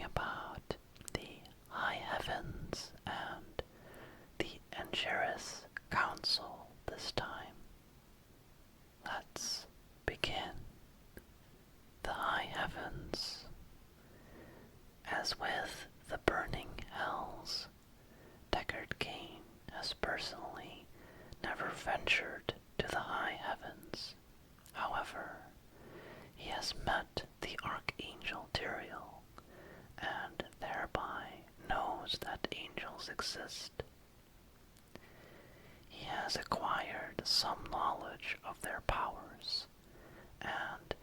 about the high heavens and the Angeris Council this time. Let's begin. The high heavens. As with the burning hells, Deckard Cain has personally never ventured to the high heavens. However, he has met the Archangel Tyrael, and thereby knows that angels exist. He has acquired some knowledge of their powers, and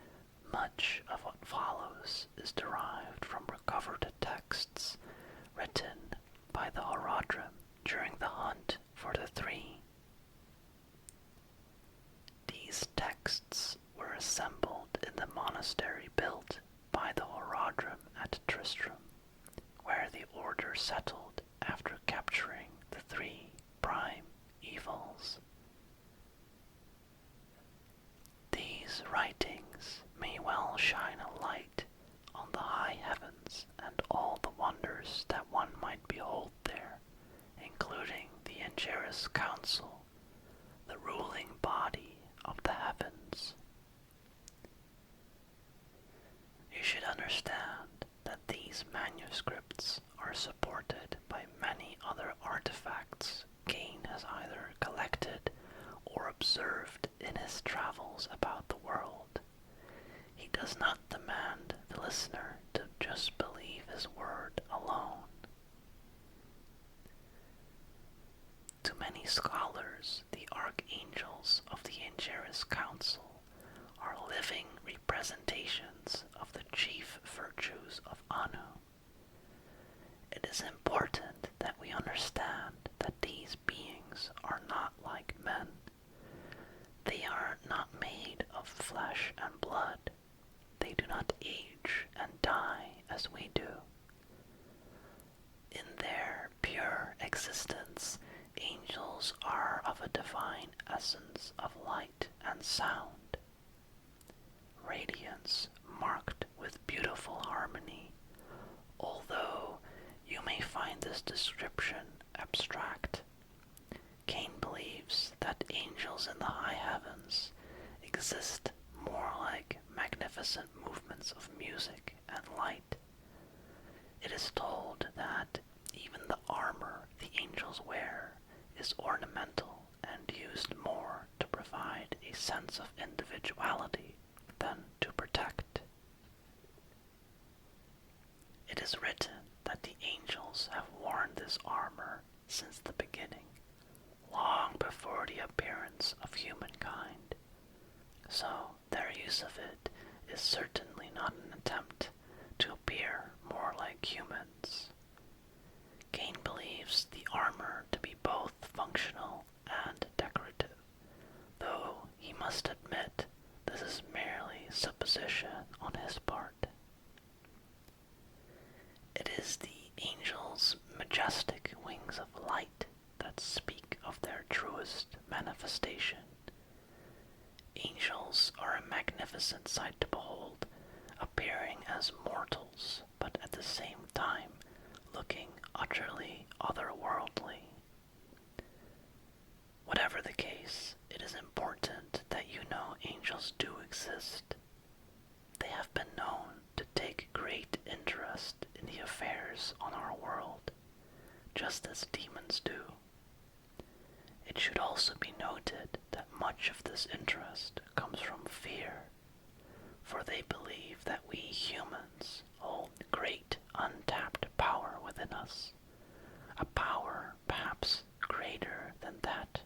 much of what follows is derived from recovered texts written by the Warudo during the hunt for the three. These texts were assembled in the monastery built by the Warudo at Tristram, where the order settled after capturing the three prime evils. These writings may well shine a light on the high heavens and all the wonders that one might behold there, including the Angeris Council, the ruling body of the heavens. You should understand that these manuscripts are supported by many other artifacts Cain has either collected or observed in his travels about the world. He does not demand the listener to just believe his word alone. To many scholars, the archangels of the Angeris Council are living representations of the chief virtues of Anu. It is important that we understand that these beings are not like men. They are not made of flesh and blood. They do not age and die as we do. In their pure existence, angels are of a divine essence of light and sound, radiance marked with beautiful harmony, although you may find this description abstract. Cain believes that angels in the high heavens exist more like magnificent movements of music and light. It is told that even the armor the angels wear is ornamental and used more to provide a sense of individuality than to protect. It is written that the angels have worn this armor since the beginning, long before the appearance of humankind, so their use of it is certainly not an attempt to appear more like humans. Cain believes the armor to be both functional and decorative, though he must admit this is merely supposition on his part. It is the angels' majestic wings of light that speak of their truest manifestation. Angels are a magnificent sight to behold, appearing as mortals, but at the same time looking utterly otherworldly. Whatever the case, it is important that you know angels do exist. They have been known to take great interest in the affairs on our world, just as demons do. It should also be noted that much of this interest comes from fear, for they believe that we humans hold great untapped power within us, a power perhaps greater than that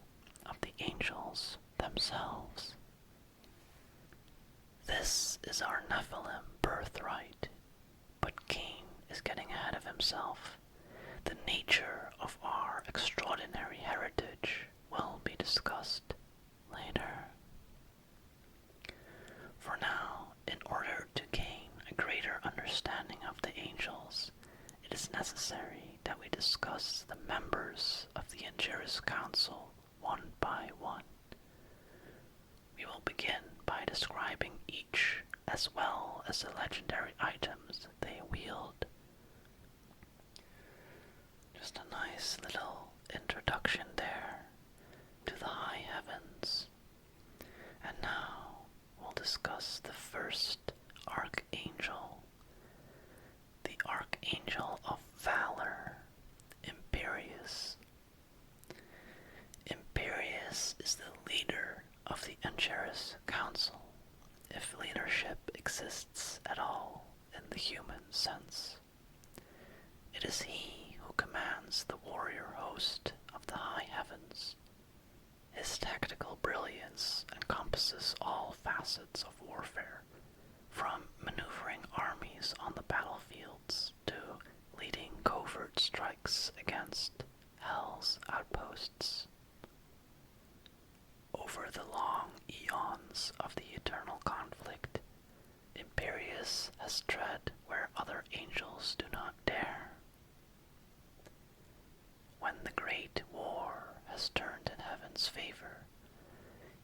of the angels themselves. This is our Nephilim birthright, but Cain is getting ahead of himself. The nature of our extraordinary heritage will be discussed later. For now, in order to gain a greater understanding of the angels, it is necessary that we discuss the members of the Angeris Council one by one. We will begin by describing each, as well as the legendary items they wield. Angel of Valor, Imperius. Imperius is the leader of the Angeris Council, if leadership exists at all in the human sense. It is he who commands the warrior host of the high heavens. His tactical brilliance encompasses all facets of warfare, from maneuvering armies on the battlefields to leading covert strikes against Hell's outposts. Over the long eons of the eternal conflict, Imperius has tread where other angels do not dare. When the great war has turned in heaven's favor,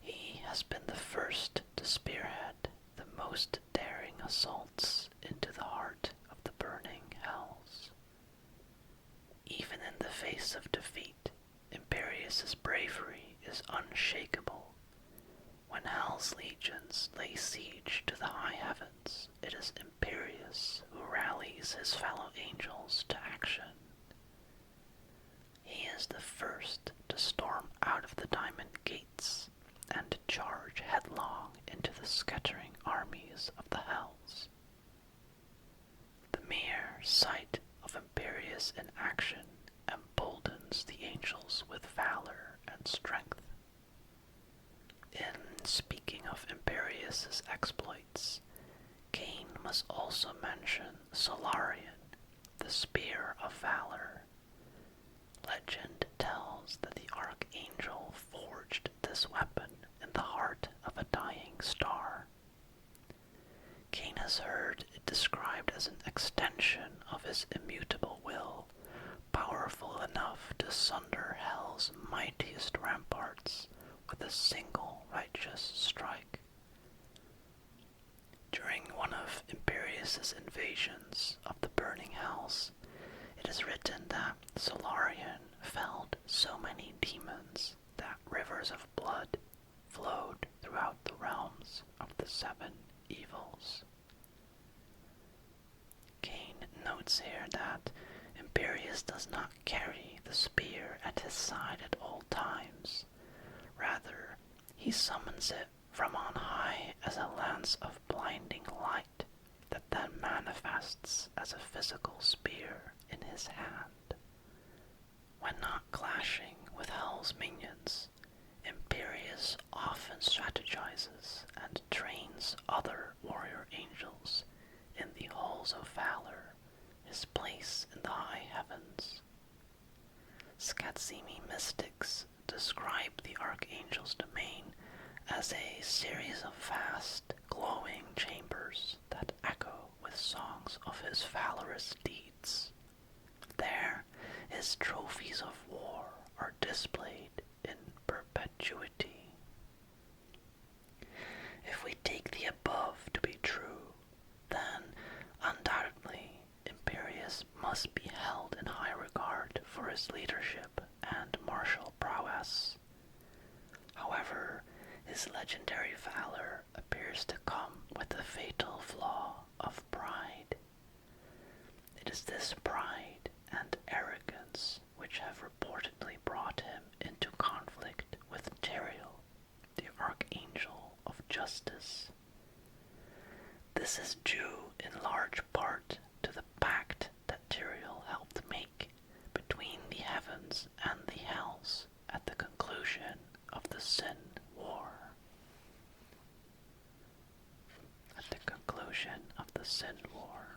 he has been the first to spearhead the most daring assaults into the heart of the burning hells. Even in the face of defeat, Imperius's bravery is unshakable. When Hell's legions lay siege to the high heavens, it is Imperius who rallies his fellow angels to action. He is the first to storm out of the diamond gates and to charge headlong into the scattering armies of the hells. The mere sight of Imperius in action emboldens the angels with valor and strength. In speaking of Imperius's exploits, Cain must also mention Solarian, the Spear of Valor. Legend tells that the Archangel forged this weapon in the heart of a dying star. Cain has heard it described as an extension of his immutable will, powerful enough to sunder Hell's mightiest ramparts with a single righteous strike. During one of Imperius's invasions of the burning hells, it is written that Solarian felled so many demons that rivers of blood flowed throughout the realms of the seven evils. Cain notes here that Imperius does not carry the spear at his side at all times. Rather, he summons it from on high as a lance of blinding light that then manifests as a physical spear in his hand. When not clashing with Hell's minions, Imperius often strategizes and trains other warrior angels in the halls of valor, his place in the high heavens. Skatsimi mystics describe the Archangel's domain as a series of vast, glowing chambers that echo with songs of his valorous deeds. There, his trophies of war are displayed in perpetuity. If we take the above to be true, then undoubtedly Imperius must be held in high regard for his leadership and martial prowess. However, his legendary valor appears to come with the fatal flaw of pride. It is this pride and arrogance which have reportedly brought him into conflict with Tyrael, the Archangel of Justice. This is due in large part to the pact that Tyrael helped make between the heavens and the hells at the conclusion of the Sin War. At the conclusion of the Sin War,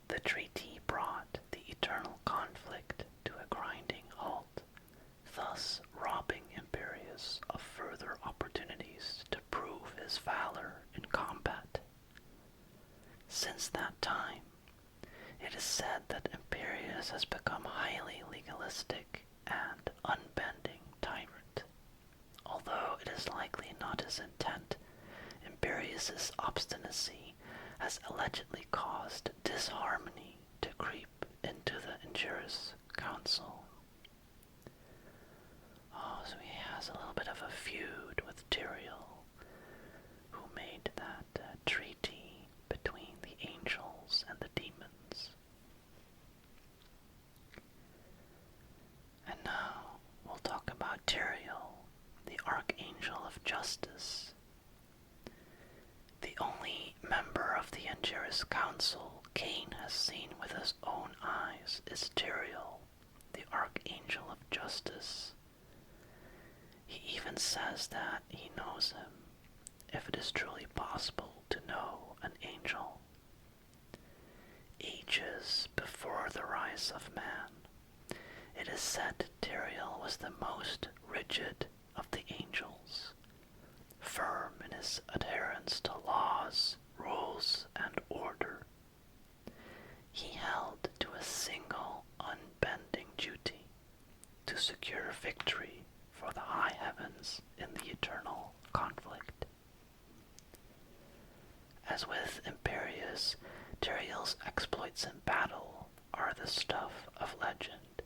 the treaty brought the eternal conflict to a grinding halt, thus robbing Imperius of further opportunities to prove his valor in combat. Since that time, it is said that Imperius has become highly legalistic and unbending tyrant. Although it is likely not his intent, Imperius's obstinacy has allegedly caused disharmony to creep into the Angeris Council. So he has a little bit of a feud with Tyrael, who made that treaty between Anger's council Cain has seen with his own eyes is Tyrael, the Archangel of Justice. He even says that he knows him, if it is truly possible to know an angel. Ages before the rise of man, it is said Tyrael was the most rigid of the angels, firm in his adherence to laws, rules, and order. He held to a single unbending duty, to secure victory for the high heavens in the eternal conflict. As with Imperius, Tyrael's exploits in battle are the stuff of legend.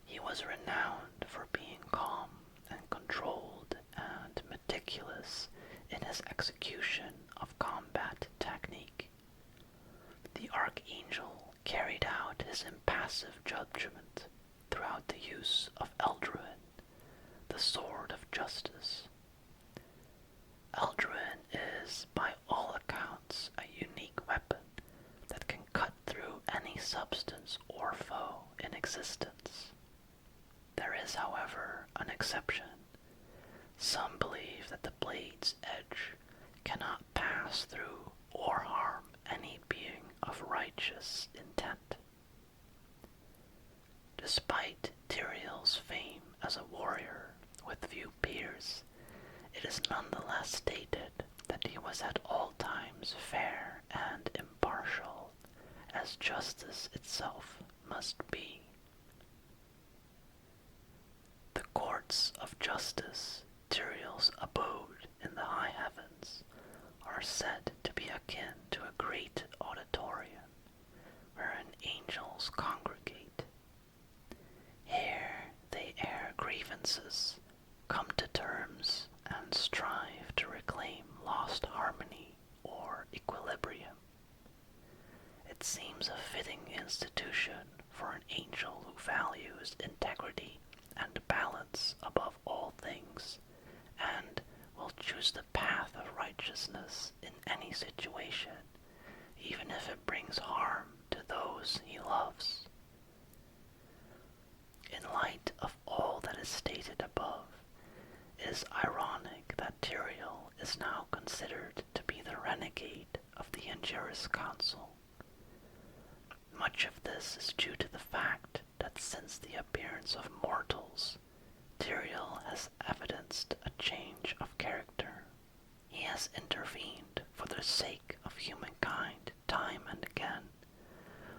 He was renowned for being calm and controlled and meticulous in his execution of combat technique. The Archangel carried out his impassive judgment throughout the use of Eldraine, the Sword of Justice. Eldraine is, by all accounts, a unique weapon that can cut through any substance or foe in existence. There is, however, an exception. Some believe that the blade's edge cannot pass through or harm any being of righteous intent. Despite Tyrael's fame as a warrior with few peers, it is nonetheless stated that he was at all times fair and impartial, as justice itself must be. The courts of justice, Tyrael's abode in the high heavens, are said to be akin to a great auditorium, wherein angels congregate. Here they air grievances, come to terms, and strive to reclaim lost harmony or equilibrium. It seems a fitting institution for an angel who values integrity and balance above all things, and will choose the path of righteousness in any situation, even if it brings harm to those he loves. In light of all that is stated above, it is ironic that Tyrael is now considered to be the renegade of the Angerus Council. Much of this is due to the fact that since the appearance of mortals, Tyrael has evidenced a change of character. He has intervened for the sake of humankind time and again,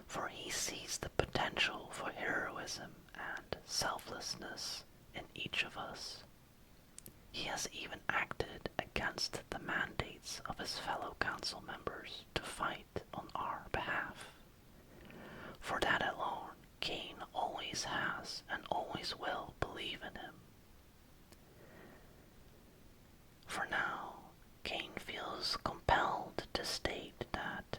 for he sees the potential for heroism and selflessness in each of us. He has even acted against the mandates of his fellow council members to fight on our behalf. For that alone, Cain always has and always will believe in him. For now, Cain feels compelled to state that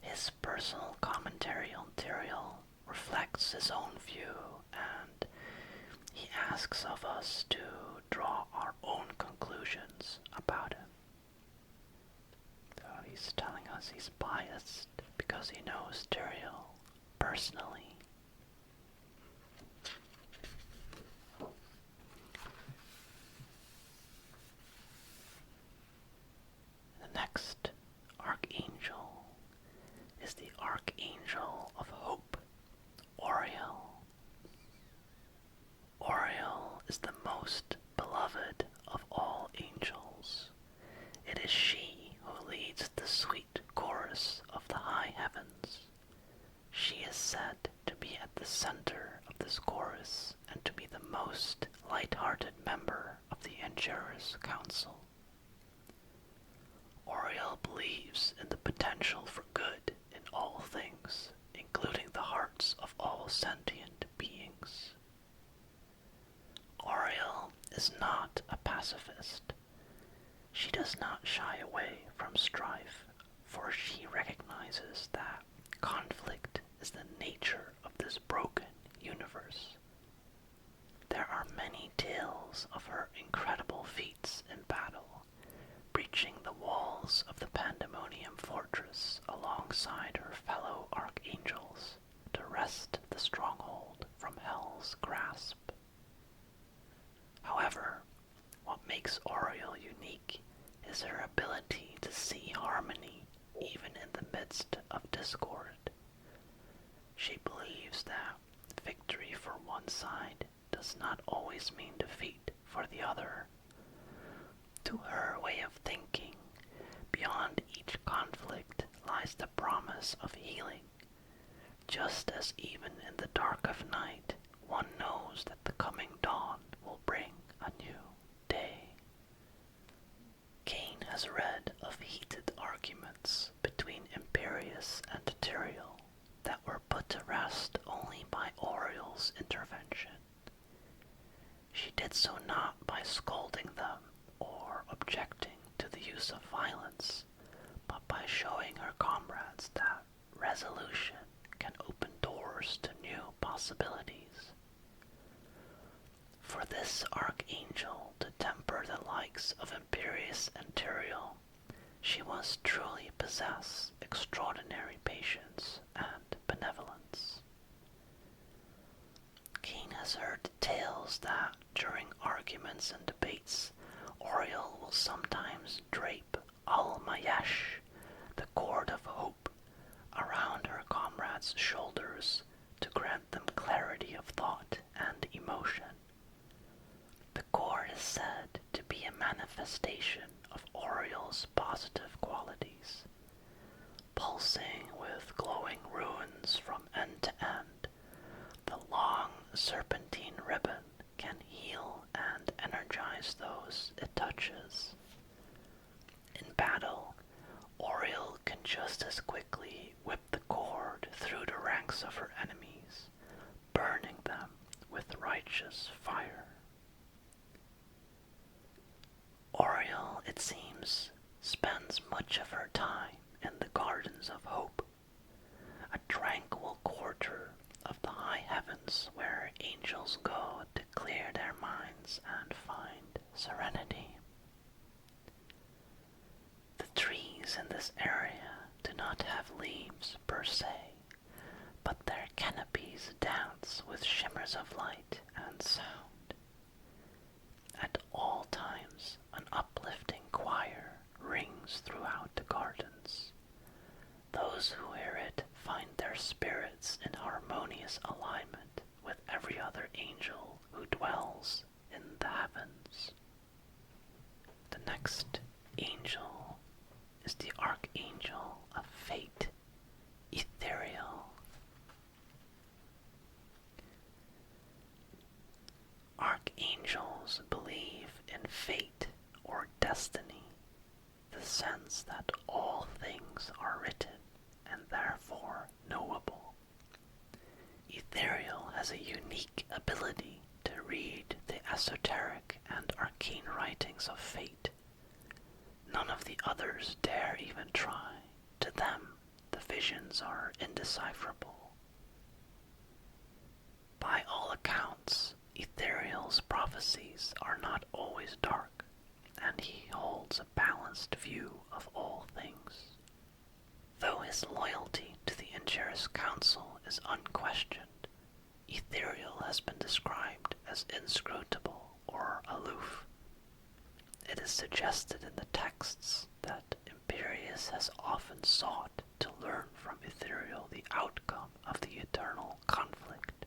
his personal commentary on Tyrael reflects his own view, and he asks of us to draw our own conclusions about him. So he's telling us he's biased because he knows Tyrael personally. The next archangel is the Archangel of Hope, Oriel. Oriel is the most beloved of all angels. It is she who leads the sweet chorus of the high heavens. She is said to be at the center of this chorus and to be the most light-hearted member of the Angerus Council. Oriel believes in the potential for good in all things, including the hearts of all sentient beings. Oriel is not a pacifist. She does not shy away from strife, for she recognizes that conflict is the nature of this broken universe. There are many tales of her incredible feats in battle, breaching the walls of the Pandemonium fortress midst of discord. She believes that victory for one side does not always mean defeat for the other. To her way of thinking, beyond each conflict lies the promise of healing, just as even in the dark of night one knows that the coming dawn will bring a new day. Cain has read of heated arguments between Imperius and Tyrael that were put to rest only by Oriel's intervention. She did so not by scolding them or objecting to the use of violence, but by showing her comrades that resolution can open doors to new possibilities. For this archangel to temper the likes of Imperius and Tyrael, she must truly possess extraordinary patience and benevolence. Cain has heard tales that during arguments and debates, Oriel will sometimes drape al-Mayesh, the cord of hope, around her comrades' shoulders to grant them clarity of thought and emotion. The cord is said to be a manifestation of Oriel's positive qualities, pulsing with glowing runes from end to end. The long serpentine ribbon can heal and energize those it touches. In battle, Oriel can just as quickly whip the cord through the ranks of her enemies, burning them with righteous fire. Oriel, it seems, spends much of her time in the Gardens of Hope, a tranquil quarter of the high heavens where angels go to clear their minds and find serenity. The trees in this area do not have leaves per se, but their canopies dance with shimmers of light and sound. At all times, an uplifting choir rings throughout the gardens. Those who hear it find their spirits in harmonious alignment with every other angel who dwells in the heavens. The next angel is the Archangel of Fate, Ethereal. Archangels believe in fate or destiny, the sense that all things are written and therefore knowable. Ethereal has a unique ability to read the esoteric and arcane writings of fate. None of the others dare even try. To them, the visions are indecipherable. By all accounts, Ethereal's prophecies are not always dark, and he holds a balanced view of all things. Though his loyalty to the Injurious Council is unquestioned, Ethereal has been described as inscrutable or aloof. It is suggested in the texts that Imperius has often sought to learn from Ethereal the outcome of the eternal conflict.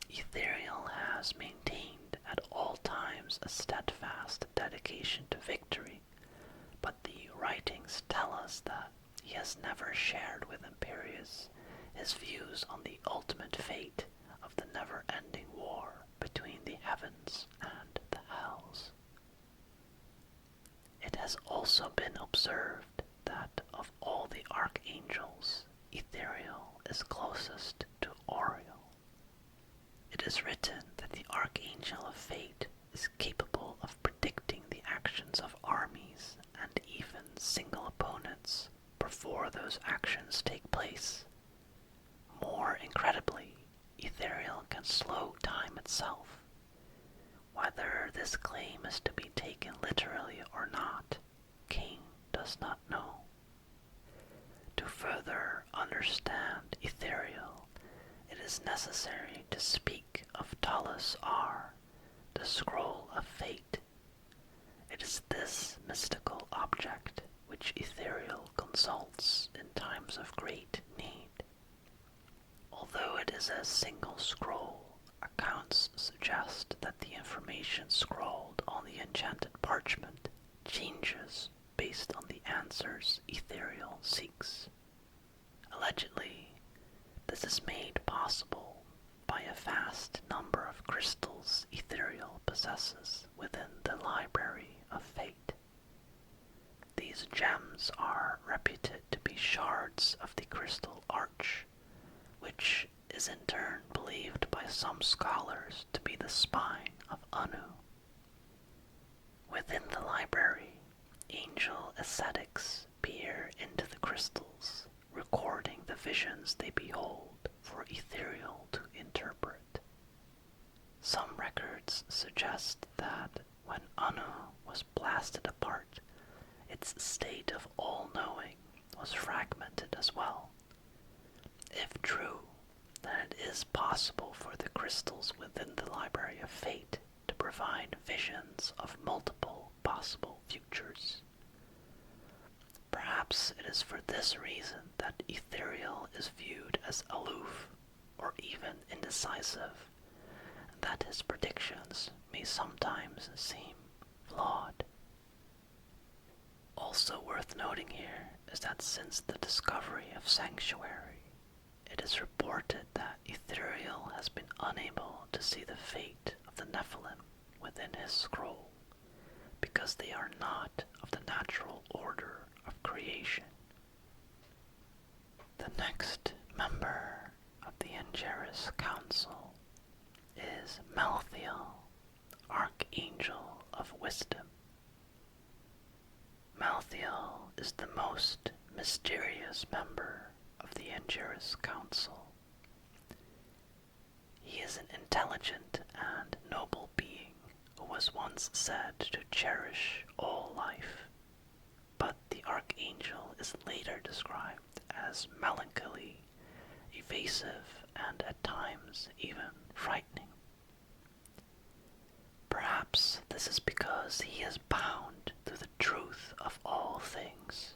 Ethereal has maintained at all times a steadfast dedication to victory, but the writings tell us that he has never shared with Imperius his views on the ultimate fate of the never-ending war between the heavens and the hells. It has also been observed that of all the archangels, Ethereal is closest to Oriel. It is written that the Archangel of Fate is capable of predicting the actions of armies and even single opponents before those actions take place. More incredibly, Ethereal can slow time itself. Whether this claim is to be taken literally or not, Cain does not know. To further understand Ethereal, it is necessary to speak of Talos R, the Scroll of Fate. It is this mystical object which Ethereal consults in times of great need. Although it is a single scroll, accounts suggest that the information scrolled on the enchanted parchment changes based on the answers Ethereal seeks. Allegedly, this is made possible by a vast number of crystals Ethereal possesses within the Library of Fate. These gems are reputed to be shards of the Crystal Arch, which is in turn believed by some scholars to be the spine of Anu. Within the library, angel ascetics peer into the crystals, recording the visions they behold for Ethereal to interpret. Some records suggest that when Anu was blasted apart, its state of all-knowing was fragmented as well. If true, then it is possible for the crystals within the Library of Fate to provide visions of multiple possible futures. Perhaps it is for this reason that Ethereal is viewed as aloof or even indecisive, and that his predictions may sometimes seem flawed. Also worth noting here is that since the discovery of Sanctuary, it is reported that Ethereal has been unable to see the fate of the Nephilim within his scroll, because they are not of the natural order of creation. The next member of the Angeris Council is Malthael, Archangel of Wisdom. Malthael is the most mysterious member of the Angeris Council. He is an intelligent and noble being who was once said to cherish all life, but the Archangel is later described as melancholy, evasive, and at times even frightening. Perhaps this is because he is bound to the truth of all things.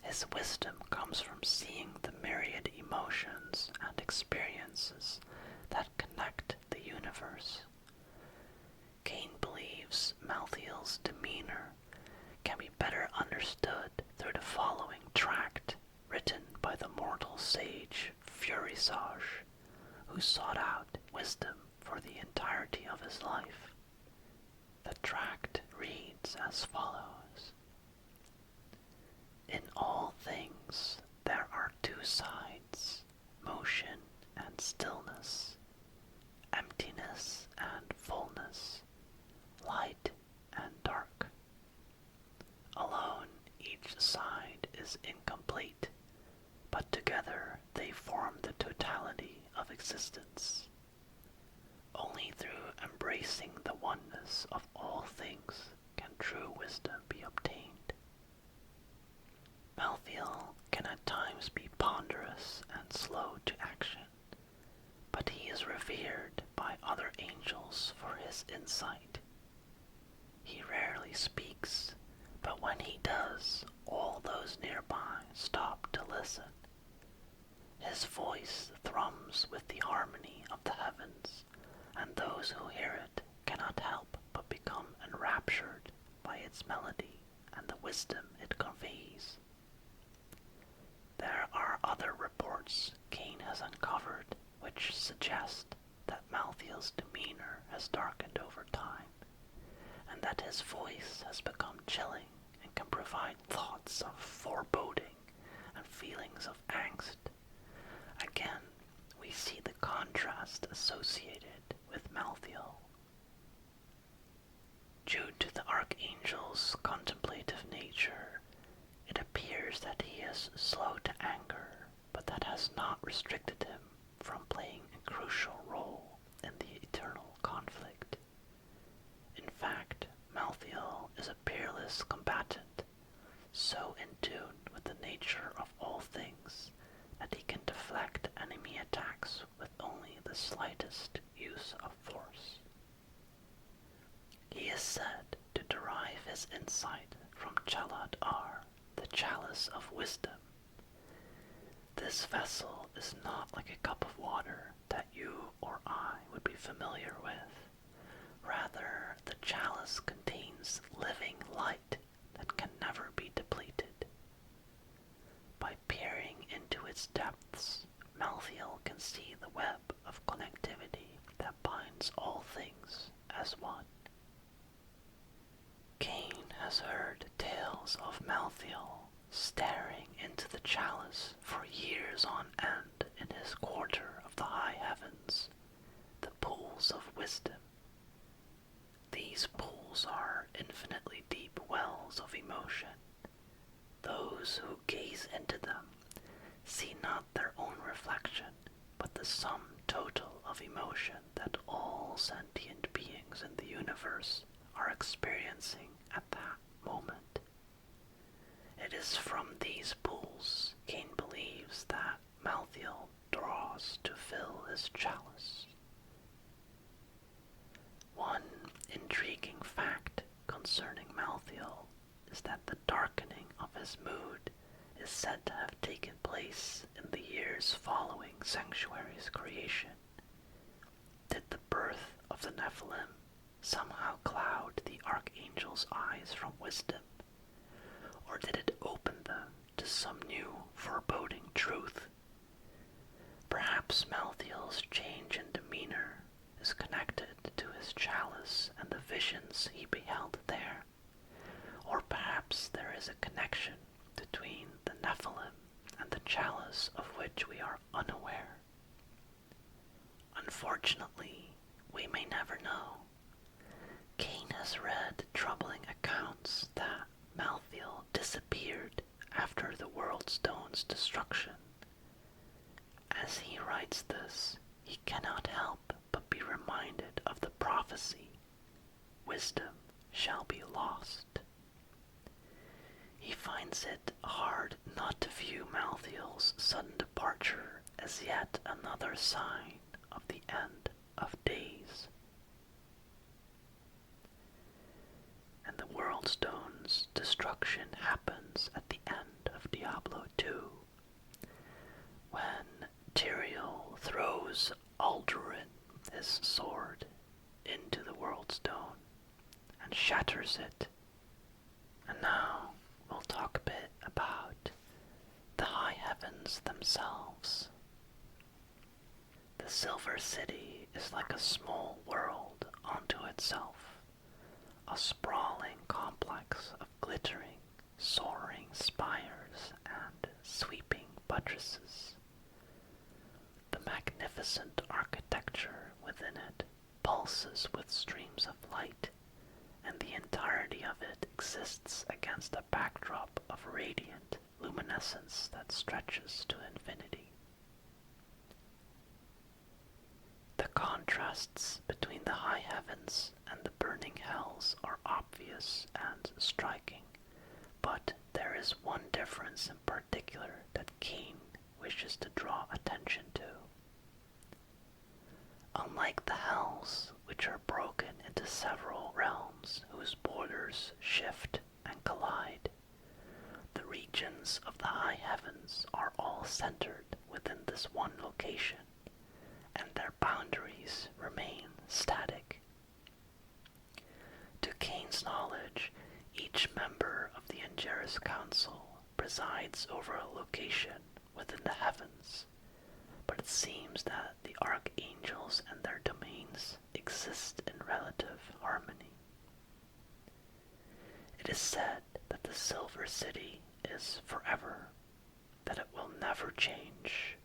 His wisdom comes from seeing the myriad emotions and experiences that connect the universe. Cain believes Malthael's demeanor can be better understood through the following tract written by the mortal sage Furisage, who sought out wisdom for the entirety of his life. The tract reads as follows. In all things there are two sides, motion and stillness, emptiness and fullness, light and dark. Alone each side is incomplete, but together they form the totality of existence. Only through embracing the oneness of all things can true wisdom be obtained. Malthael can at times be ponderous and slow to action, but he is revered by other angels for his insight. He rarely speaks, but when he does, all those nearby stop to listen. His voice thrums with the harmony of the heavens, and those who hear it cannot help but become enraptured by its melody and the wisdom it conveys. There are other reports Cain has uncovered which suggest that Malthael's demeanor has darkened over time, and that his voice has become chilling and can provide thoughts of foreboding and feelings of angst. Again, we see the contrast associated with Malthael. Due to the Archangel's contemplative nature, it appears that he is slow to anger, but that has not restricted him from playing a crucial role in the eternal conflict. In fact, Malthael is a peerless combatant, so in tune with the nature of all things that he can deflect enemy attacks with only the slightest use of force. He is said to derive his insight from Chalad Ar, the chalice of wisdom. This vessel is not like a cup of water that you or I would be familiar with. Rather, the chalice contains living light that can never be depleted. By peering into its depths, Malthael can see the web of connectivity that binds all things as one. Cain has heard tales of Malthael staring into the chalice for years on end in his quarter of the high heavens, the pools of wisdom. These pools are infinitely deep wells of emotion. Those who gaze into them see not their own reflection, but the sum total of emotion that all sentient beings in the universe are experiencing at that moment. It is from these pools Cain believes that Malthael draws to fill his chalice. One intriguing fact concerning Malthael is that the darkening of his mood is said to have taken place in the years following Sanctuary's creation. Did the birth of the Nephilim somehow cloud the Archangel's eyes from wisdom, or did it open them to some new foreboding truth? Perhaps Malthael's change in demeanor is connected to his chalice and the visions he beheld there, or perhaps there is a connection between the Nephilim and the chalice of which we are unaware. Unfortunately, we may never know. Cain has read troubling accounts that Malthael disappeared after the World Stone's destruction. As he writes this, he cannot help but be reminded of the prophecy, "Wisdom shall be lost." He finds it hard not to view Malthael's sudden departure as yet another sign of the end of days. And the World Stone's destruction happens at the end of Diablo 2, when Tyrael throws Aldurin, his sword, into the World Stone and shatters it. And now we'll talk a bit about the high heavens themselves. The Silver City is like a small world unto itself, a sprawling complex of glittering, soaring spires and sweeping buttresses. The magnificent architecture within it pulses with streams of light, and the entirety of it exists against a backdrop of radiant luminescence that stretches to infinity. The contrasts between the high heavens and the burning hells are obvious and striking, but there is one difference in particular that Cain wishes to draw attention to. Unlike the hells, which are broken into several realms whose borders shift and collide, the regions of the high heavens are all centered within this one location, and their boundaries remain static. To Cain's knowledge, each member of the Angeris Council presides over a location within the heavens, but it seems that the archangels and their domains exist in relative harmony. It is said that the Silver City is forever, that it will never change.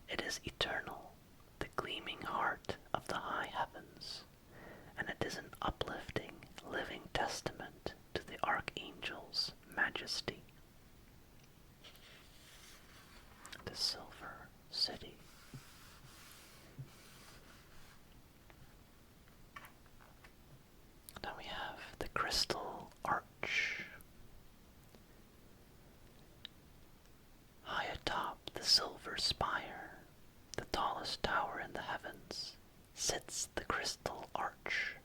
It is eternal, the gleaming heart of the high heavens, and it is an uplifting, living testament to the archangel's majesty. The Silver City. Then we have the Crystal Arch. High atop the silver spire, the tallest tower in the heavens, sits the Crystal Arch,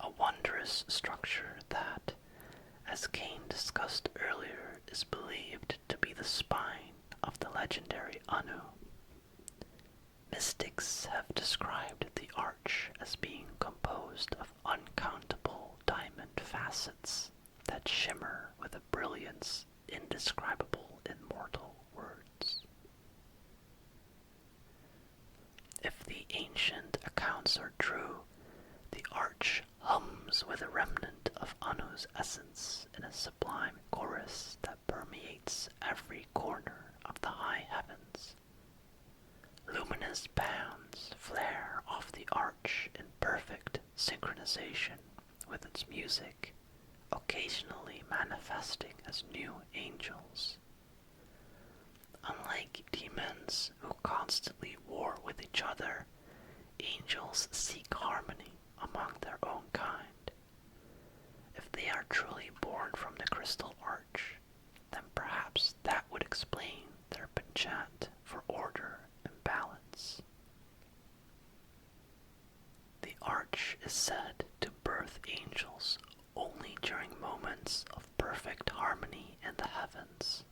a wondrous structure that, as Cain discussed earlier, is believed to be the spine legendary Anu. Mystics have described the arch as being composed of uncountable diamond facets that shimmer with a brilliance indescribable in mortal words. If the ancient accounts are true, the arch hums with a remnant of Anu's essence in a sublime chorus that permeates every corner of the high heavens. Luminous bands flare off the arch in perfect synchronization with its music, occasionally manifesting as new angels. Unlike demons who constantly war with each other, angels seek harmony among their own kind. If they are truly born from the crystal arch, then perhaps that would explain their penchant for order and balance. The arch is said to birth angels only during moments of perfect harmony in the heavens.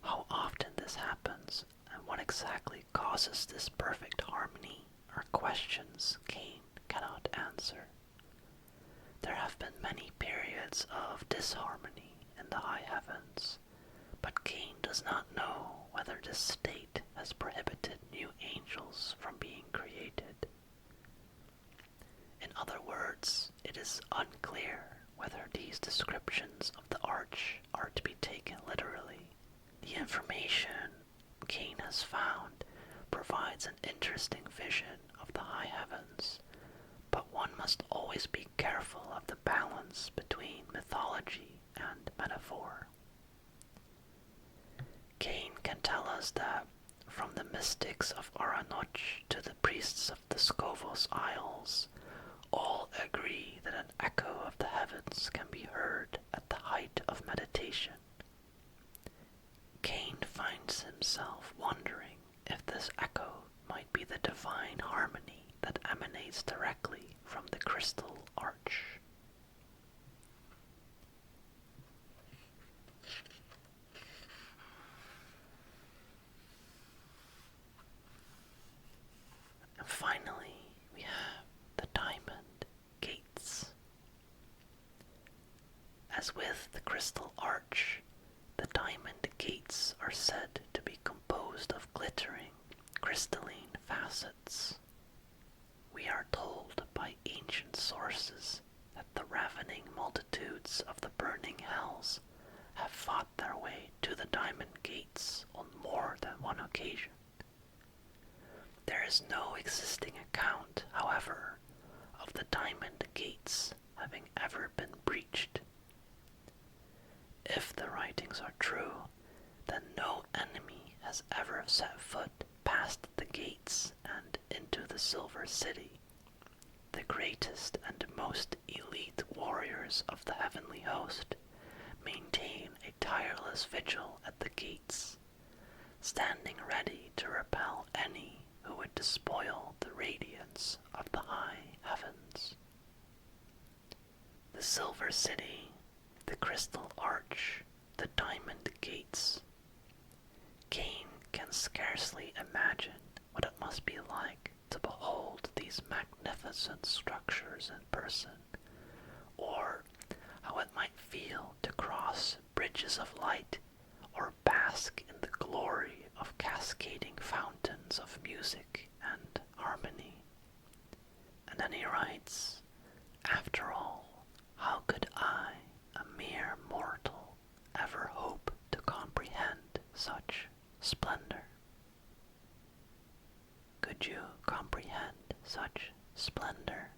How often this happens and what exactly causes this perfect harmony are questions Cain cannot answer. There have been many periods of disharmony in the high heavens, but Cain does not know whether this state has prohibited new angels from being created. In other words, it is unclear whether these descriptions of the arch are to be taken literally. The information Cain has found provides an interesting vision of the high heavens, but one must always be careful of the balance between mythology and metaphor. Cain can tell us that from the mystics of Aranoch to the priests of the Scovos Isles, all agree that an echo of the heavens can be heard at the height of meditation. Cain finds himself wondering if this echo might be the divine harmony that emanates directly from the crystal arch. And finally, we have the diamond gates. As with the crystal arch, the diamond gates are said to be composed of glittering, crystalline facets. We are told by ancient sources that the ravening multitudes of the burning hells have fought their way to the diamond gates on more than one occasion. There is no existing account, however, of the diamond gates having ever been breached. If the writings are true, then no enemy has ever set foot past the gates and into the Silver City. The greatest and most elite warriors of the heavenly host maintain a tireless vigil at the gates, standing ready to repel any who would despoil the radiance of the high heavens. The Silver City, the crystal arch, the diamond gates. Cain can scarcely imagine what it must be like to behold these magnificent structures in person, or how it might feel to cross bridges of light or bask in the glory of cascading fountains of music and harmony. And then he writes, "After all, how could I, a mere mortal, ever hope to comprehend such splendor?" Could you comprehend such splendor?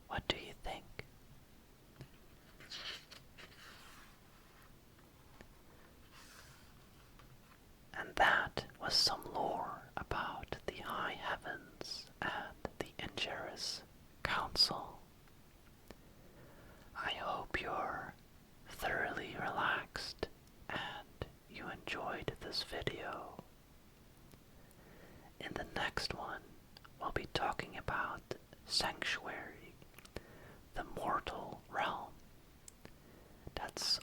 What do you think? And that was some lore about the high heavens and the Ingeris Council. I hope you're thoroughly relaxed and you enjoyed this video. In the next one, we'll be talking about Sanctuary, the mortal realm. That's